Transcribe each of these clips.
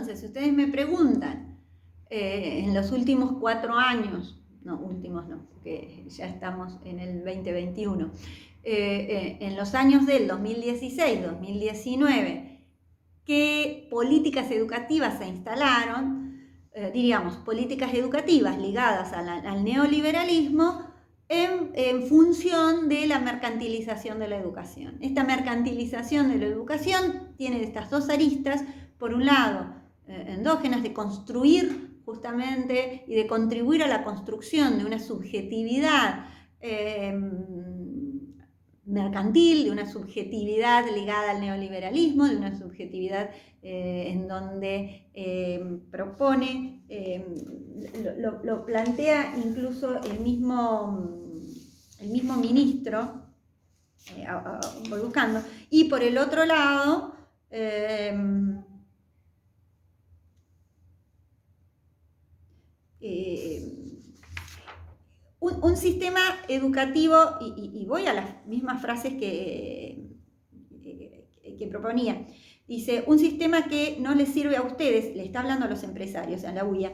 Entonces, si ustedes me preguntan, en los últimos 4 años, no, últimos no, porque ya estamos en el 2021, en los años del 2016-2019, ¿qué políticas educativas se instalaron? Diríamos, políticas educativas ligadas al neoliberalismo en función de la mercantilización de la educación. Esta mercantilización de la educación tiene estas dos aristas: por un lado, endógenas, de construir justamente y de contribuir a la construcción de una subjetividad mercantil, de una subjetividad ligada al neoliberalismo, de una subjetividad en donde propone, lo plantea incluso el mismo ministro, voy buscando, y por el otro lado, un sistema educativo, y voy a las mismas frases que proponía. Dice, un sistema que no les sirve a ustedes, le está hablando a los empresarios, a la UIA,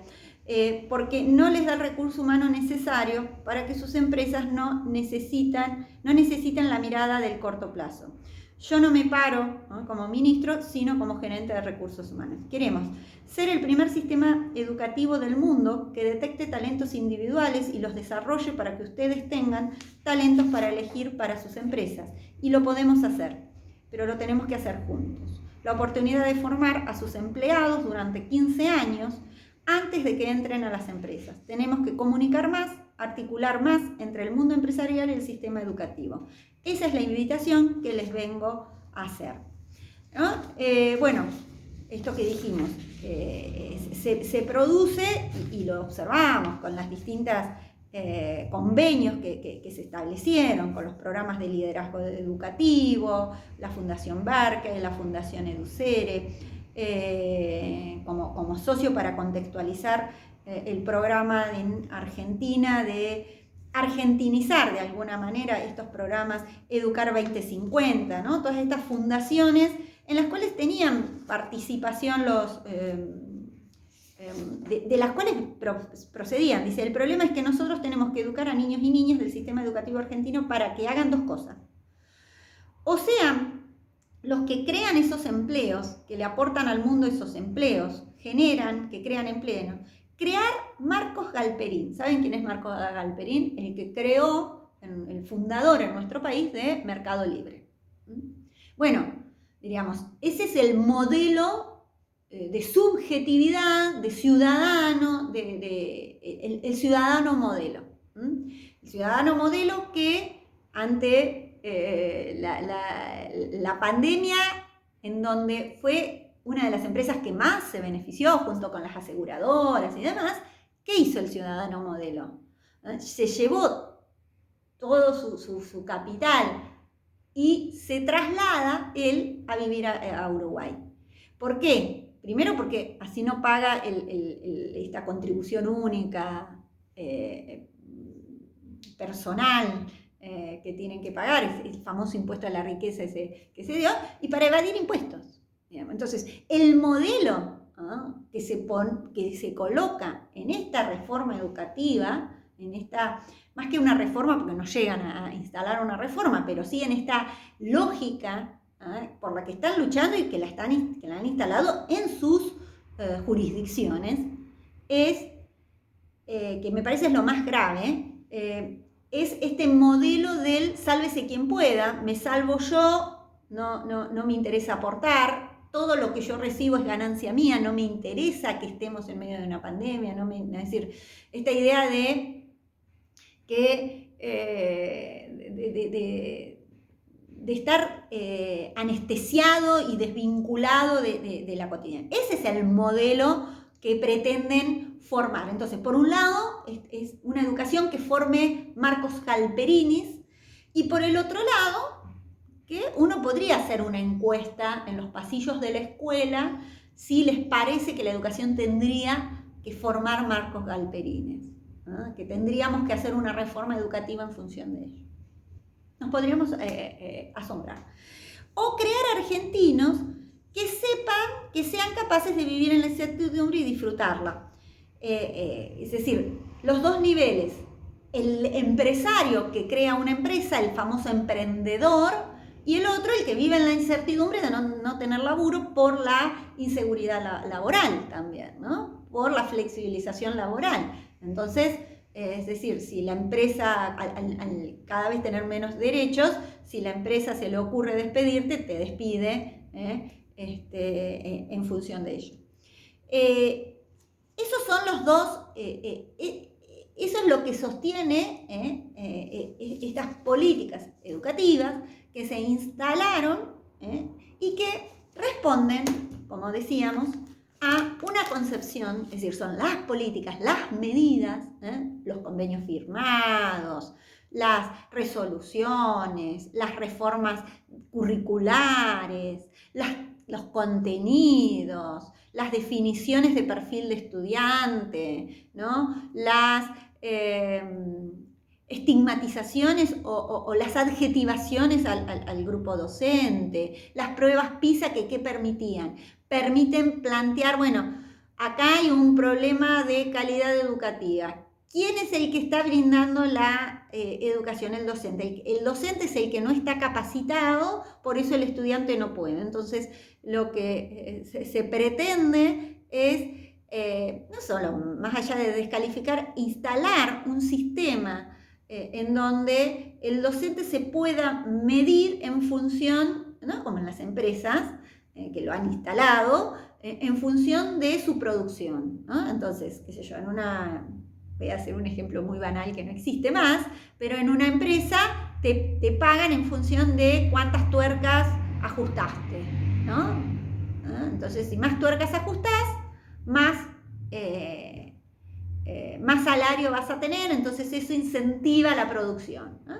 porque no les da el recurso humano necesario para que sus empresas no necesitan la mirada del corto plazo. Yo no me paro, ¿no?, como ministro, sino como gerente de recursos humanos. Queremos ser el primer sistema educativo del mundo que detecte talentos individuales y los desarrolle para que ustedes tengan talentos para elegir para sus empresas. Y lo podemos hacer, pero lo tenemos que hacer juntos. La oportunidad de formar a sus empleados durante 15 años antes de que entren a las empresas. Tenemos que comunicar más, articular más entre el mundo empresarial y el sistema educativo. Esa es la invitación que les vengo a hacer, ¿no? Bueno, esto que dijimos, se produce, y lo observamos con las distintas convenios que se establecieron con los programas de liderazgo educativo, la Fundación Berkeley, la Fundación Educere, como socio para contextualizar el programa en Argentina de argentinizar de alguna manera estos programas Educar 2050, ¿no? Todas estas fundaciones en las cuales tenían participación de las cuales procedían. Dice, el problema es que nosotros tenemos que educar a niños y niñas del sistema educativo argentino para que hagan dos cosas. O sean los que crean esos empleos, que le aportan al mundo esos empleos, generan, que crean empleo. Crear Marcos Galperín. ¿Saben quién es Marcos Galperín? El que creó, el fundador en nuestro país de Mercado Libre. Bueno, diríamos, ese es el modelo de subjetividad, de ciudadano, el ciudadano modelo. El ciudadano modelo que ante la pandemia, en donde fue una de las empresas que más se benefició junto con las aseguradoras y demás, ¿qué hizo el ciudadano modelo? Se llevó todo su capital y se traslada él a vivir a Uruguay. ¿Por qué? Primero porque así no paga esta contribución única personal que tienen que pagar, el famoso impuesto a la riqueza que se dio, y para evadir impuestos. Entonces, el modelo que se coloca en esta reforma educativa, más que una reforma, porque no llegan a instalar una reforma, pero sí en esta lógica por la que están luchando y que la han instalado en sus jurisdicciones, es, que me parece es lo más grave, es este modelo del sálvese quien pueda, me salvo yo, no me interesa aportar, todo lo que yo recibo es ganancia mía, no me interesa que estemos en medio de una pandemia, es decir, esta idea de estar anestesiado y desvinculado de la cotidianidad. Ese es el modelo que pretenden formar. Entonces, por un lado, es una educación que forme Marcos Galperinis, y por el otro lado, que uno podría hacer una encuesta en los pasillos de la escuela si les parece que la educación tendría que formar Marcos Galperines, ¿no? Que tendríamos que hacer una reforma educativa en función de ello. Nos podríamos asombrar. O crear argentinos que sepan, que sean capaces de vivir en la incertidumbre y disfrutarla. Es decir, los dos niveles, el empresario que crea una empresa, el famoso emprendedor, y el otro, el que vive en la incertidumbre de no tener laburo por la inseguridad laboral también, ¿no? Por la flexibilización laboral. Entonces, es decir, si la empresa, al cada vez tener menos derechos, si la empresa se le ocurre despedirte, te despide en función de ello. Esos son los dos, eso es lo que sostiene estas políticas educativas que se instalaron y que responden, como decíamos, a una concepción, es decir, son las políticas, las medidas, los convenios firmados, las resoluciones, las reformas curriculares, los contenidos, las definiciones de perfil de estudiante, ¿no? Las estigmatizaciones o las adjetivaciones al grupo docente, las pruebas PISA que permitían. Permiten plantear, bueno, acá hay un problema de calidad educativa. ¿Quién es el que está brindando la educación? El docente. El docente es el que no está capacitado, por eso el estudiante no puede. Entonces, lo que se pretende es, no solo, más allá de descalificar, instalar un sistema en donde el docente se pueda medir en función, ¿no? Como en las empresas, que lo han instalado, en función de su producción, ¿no? Entonces, qué sé yo, voy a hacer un ejemplo muy banal que no existe más, pero en una empresa te pagan en función de cuántas tuercas ajustaste, ¿no? Entonces, si más tuercas ajustás, más salario vas a tener, entonces eso incentiva la producción, ¿no?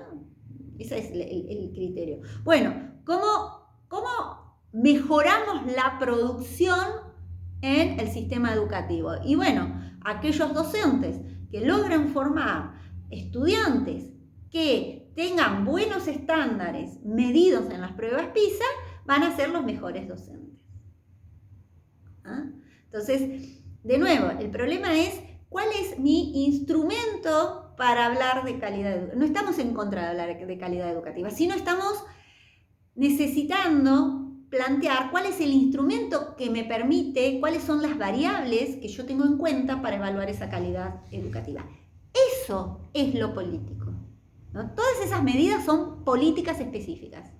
Ese es el criterio. Bueno, ¿cómo mejoramos la producción en el sistema educativo? Y bueno, aquellos docentes que logran formar estudiantes que tengan buenos estándares medidos en las pruebas PISA, van a ser los mejores docentes. Entonces, de nuevo, el problema es cuál es mi instrumento para hablar de calidad educativa. No estamos en contra de hablar de calidad educativa, sino estamos necesitando plantear cuál es el instrumento que me permite, cuáles son las variables que yo tengo en cuenta para evaluar esa calidad educativa. Eso es lo político, ¿no? Todas esas medidas son políticas específicas.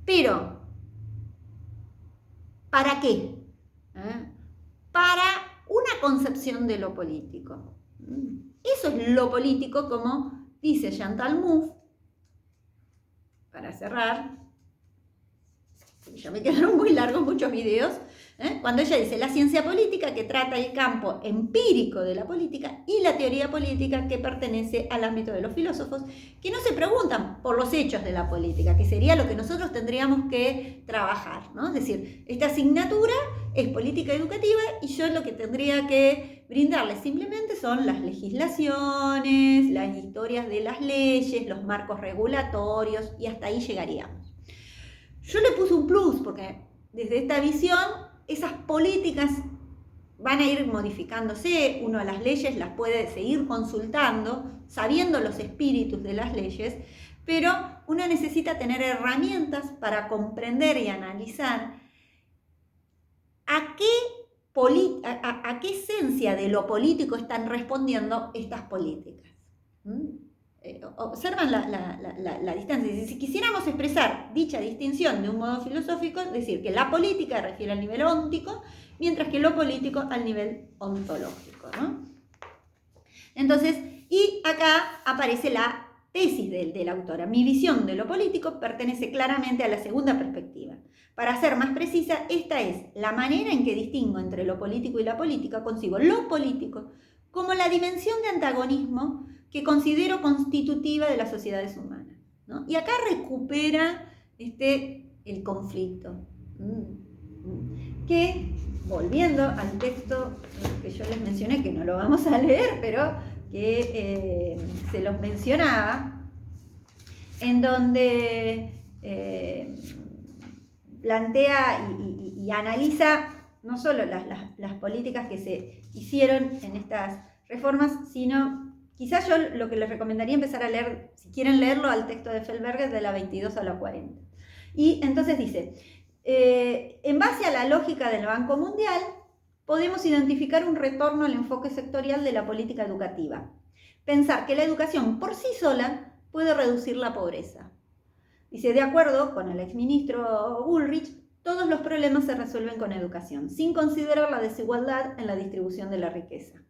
Pero, ¿para qué? Para una concepción de lo político. Eso es lo político, como dice Chantal Mouffe, para cerrar, ya me quedaron muy largos muchos videos, cuando ella dice la ciencia política, que trata el campo empírico de la política, y la teoría política, que pertenece al ámbito de los filósofos, que no se preguntan por los hechos de la política, que sería lo que nosotros tendríamos que trabajar, ¿no? Es decir, esta asignatura es política educativa y yo lo que tendría que brindarles simplemente son las legislaciones, las historias de las leyes, los marcos regulatorios, y hasta ahí llegaríamos. Yo le puse un plus porque desde esta visión esas políticas van a ir modificándose, uno las leyes las puede seguir consultando, sabiendo los espíritus de las leyes, pero uno necesita tener herramientas para comprender y analizar a qué esencia de lo político están respondiendo estas políticas. Observan la distancia. Si quisiéramos expresar dicha distinción de un modo filosófico, es decir, que la política refiere al nivel óntico, mientras que lo político al nivel ontológico, ¿no? Entonces, y acá aparece la tesis de la autora. Mi visión de lo político pertenece claramente a la segunda perspectiva. Para ser más precisa, esta es la manera en que distingo entre lo político y la política. Concibo lo político como la dimensión de antagonismo que considero constitutiva de las sociedades humanas, ¿no? Y acá recupera el conflicto, que, volviendo al texto que yo les mencioné, que no lo vamos a leer, pero que se los mencionaba, en donde plantea y analiza no solo las políticas que se hicieron en estas reformas, sino quizás yo lo que les recomendaría empezar a leer, si quieren leerlo, al texto de Feldberger de la 22 a la 40. Y entonces dice, en base a la lógica del Banco Mundial, podemos identificar un retorno al enfoque sectorial de la política educativa. Pensar que la educación por sí sola puede reducir la pobreza. Dice, de acuerdo con el exministro Bullrich, todos los problemas se resuelven con educación, sin considerar la desigualdad en la distribución de la riqueza.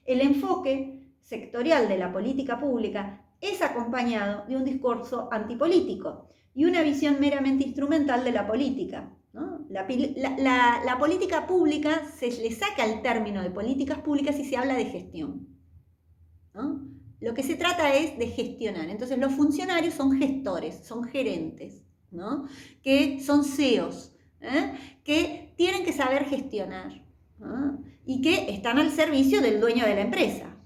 El enfoque sectorial de la política pública es acompañado de un discurso antipolítico y una visión meramente instrumental de la política, ¿no? La política pública se le saca el término de políticas públicas y se habla de gestión, ¿no? Lo que se trata es de gestionar. Entonces los funcionarios son gestores, son gerentes, ¿no? Que son CEOs, que tienen que saber gestionar, ¿no? Y que están al servicio del dueño de la empresa.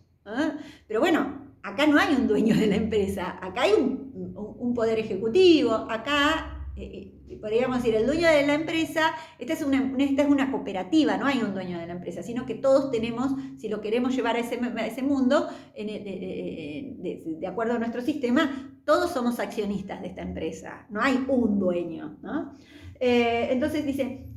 Pero bueno, acá no hay un dueño de la empresa, acá hay un poder ejecutivo, acá podríamos decir el dueño de la empresa, esta es una cooperativa, no hay un dueño de la empresa, sino que todos tenemos, si lo queremos llevar a ese mundo, de acuerdo a nuestro sistema, todos somos accionistas de esta empresa, no hay un dueño, ¿no? Entonces dice,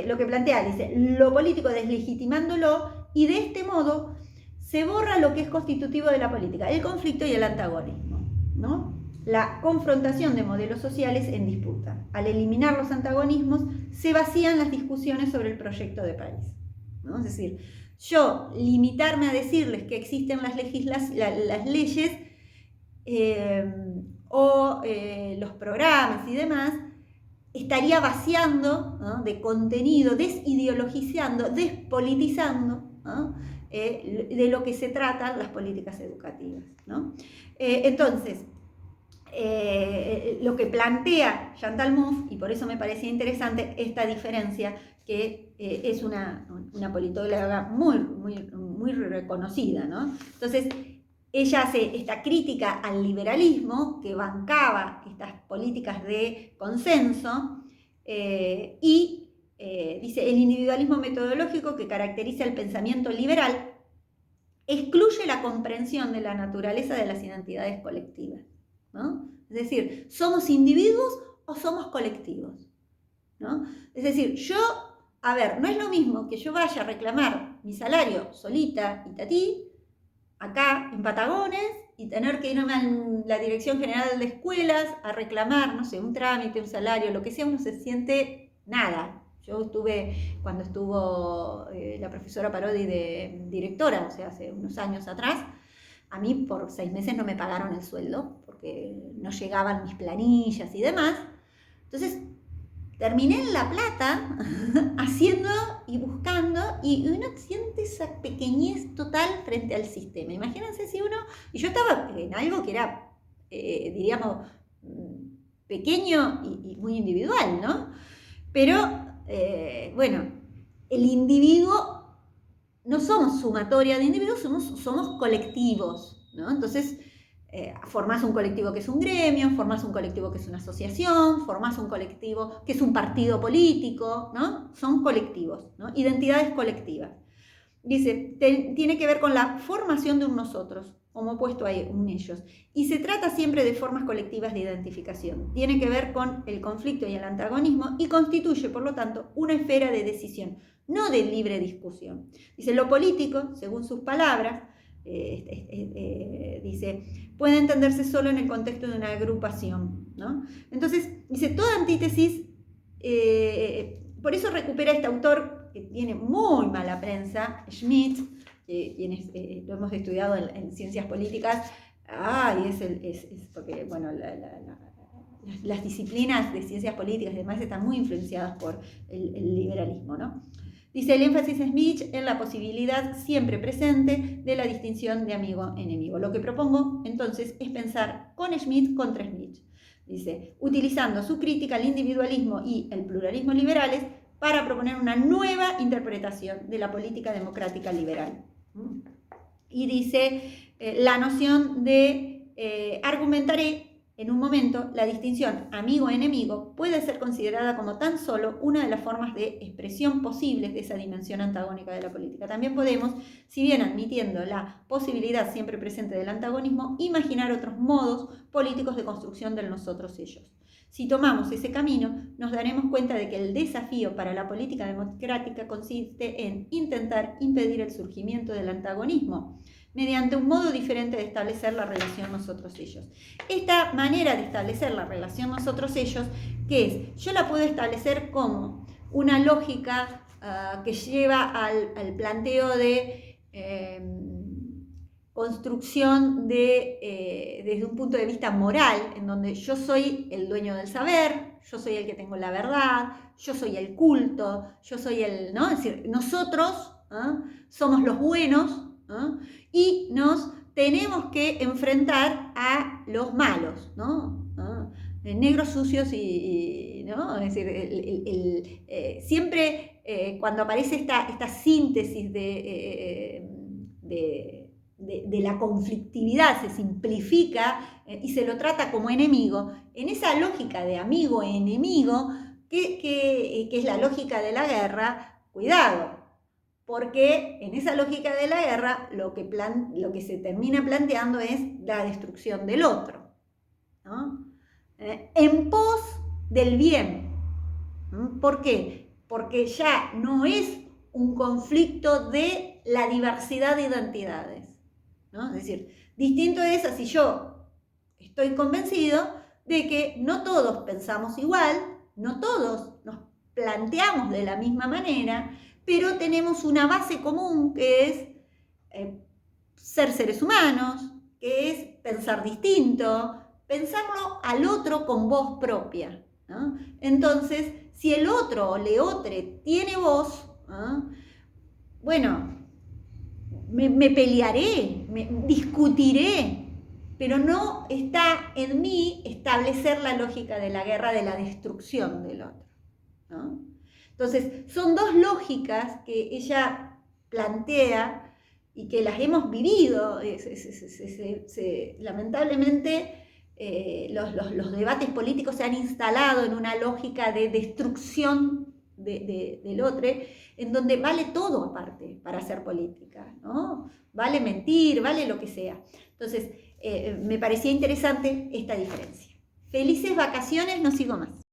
lo que plantea, dice, lo político deslegitimándolo y de este modo se borra lo que es constitutivo de la política, el conflicto y el antagonismo, ¿no? La confrontación de modelos sociales en disputa. Al eliminar los antagonismos, se vacían las discusiones sobre el proyecto de país, ¿no? Es decir, yo limitarme a decirles que existen las leyes o los programas y demás, estaría vaciando, ¿no?, de contenido, desideologizando, despolitizando, ¿no?, de lo que se tratan las políticas educativas, ¿no? Entonces, lo que plantea Chantal Mouffe, y por eso me parecía interesante esta diferencia, que es una politóloga muy reconocida, ¿no? Entonces, ella hace esta crítica al liberalismo que bancaba estas políticas de consenso y dice, el individualismo metodológico que caracteriza el pensamiento liberal excluye la comprensión de la naturaleza de las identidades colectivas, ¿no? Es decir, ¿somos individuos o somos colectivos? ¿No? Es decir, no es lo mismo que yo vaya a reclamar mi salario solita y tatí, acá en Patagones, y tener que irme a la Dirección General de Escuelas a reclamar, no sé, un trámite, un salario, lo que sea, uno se siente nada. Yo cuando estuvo la profesora Parodi de directora, o sea, hace unos años atrás, a mí por 6 meses no me pagaron el sueldo, porque no llegaban mis planillas y demás. Entonces, terminé en La Plata haciendo y buscando, y uno siente esa pequeñez total frente al sistema. Imagínense si y yo estaba en algo que era, diríamos, pequeño y muy individual, ¿no? Pero, bueno, el individuo, no somos sumatoria de individuos, somos colectivos, ¿no? Entonces, formás un colectivo que es un gremio, formás un colectivo que es una asociación, formás un colectivo que es un partido político, ¿no? Son colectivos, ¿no? Identidades colectivas. Dice, tiene que ver con la formación de un nosotros, como opuesto a un ellos. Y se trata siempre de formas colectivas de identificación. Tiene que ver con el conflicto y el antagonismo y constituye, por lo tanto, una esfera de decisión, no de libre discusión. Dice, lo político, según sus palabras, dice, puede entenderse solo en el contexto de una agrupación, ¿no? Entonces, dice, toda antítesis, por eso recupera este autor que tiene muy mala prensa, Schmitt, quienes lo hemos estudiado en ciencias políticas, porque, bueno, las disciplinas de ciencias políticas y demás están muy influenciadas por el liberalismo, ¿no? Dice, el énfasis de Schmitt en la posibilidad siempre presente de la distinción de amigo-enemigo. Lo que propongo, entonces, es pensar con Schmitt contra Schmitt. Dice, utilizando su crítica al individualismo y el pluralismo liberales para proponer una nueva interpretación de la política democrática liberal. Y dice, la noción de argumentaré en un momento, la distinción amigo-enemigo puede ser considerada como tan solo una de las formas de expresión posibles de esa dimensión antagónica de la política. También podemos, si bien admitiendo la posibilidad siempre presente del antagonismo, imaginar otros modos políticos de construcción del nosotros-ellos. Si tomamos ese camino, nos daremos cuenta de que el desafío para la política democrática consiste en intentar impedir el surgimiento del antagonismo mediante un modo diferente de establecer la relación nosotros-ellos. Esta manera de establecer la relación nosotros-ellos, ¿qué es? Yo la puedo establecer como una lógica que lleva al planteo de construcción desde un punto de vista moral, en donde yo soy el dueño del saber, yo soy el que tengo la verdad, yo soy el culto, yo soy el, ¿no? Es decir, nosotros somos los buenos, y nos tenemos que enfrentar a los malos, ¿no? Negros sucios ¿no? Es decir, siempre cuando aparece esta síntesis de la conflictividad, se simplifica y se lo trata como enemigo, en esa lógica de amigo e enemigo, que es la lógica de la guerra, cuidado. Porque en esa lógica de la guerra lo que se termina planteando es la destrucción del otro, ¿no? En pos del bien. ¿Por qué? Porque ya no es un conflicto de la diversidad de identidades, ¿no? Es decir, distinto es si yo estoy convencido de que no todos pensamos igual, no todos nos planteamos de la misma manera, pero tenemos una base común que es ser seres humanos, que es pensar distinto, pensarlo al otro con voz propia, ¿no? Entonces, si el otro o leotre tiene voz, bueno, me pelearé, me discutiré, pero no está en mí establecer la lógica de la guerra, de la destrucción del otro, ¿no? Entonces, son dos lógicas que ella plantea y que las hemos vivido. Lamentablemente, los debates políticos se han instalado en una lógica de destrucción del otro, en donde vale todo aparte para hacer política, ¿no? Vale mentir, vale lo que sea. Entonces, me parecía interesante esta diferencia. Felices vacaciones, no sigo más.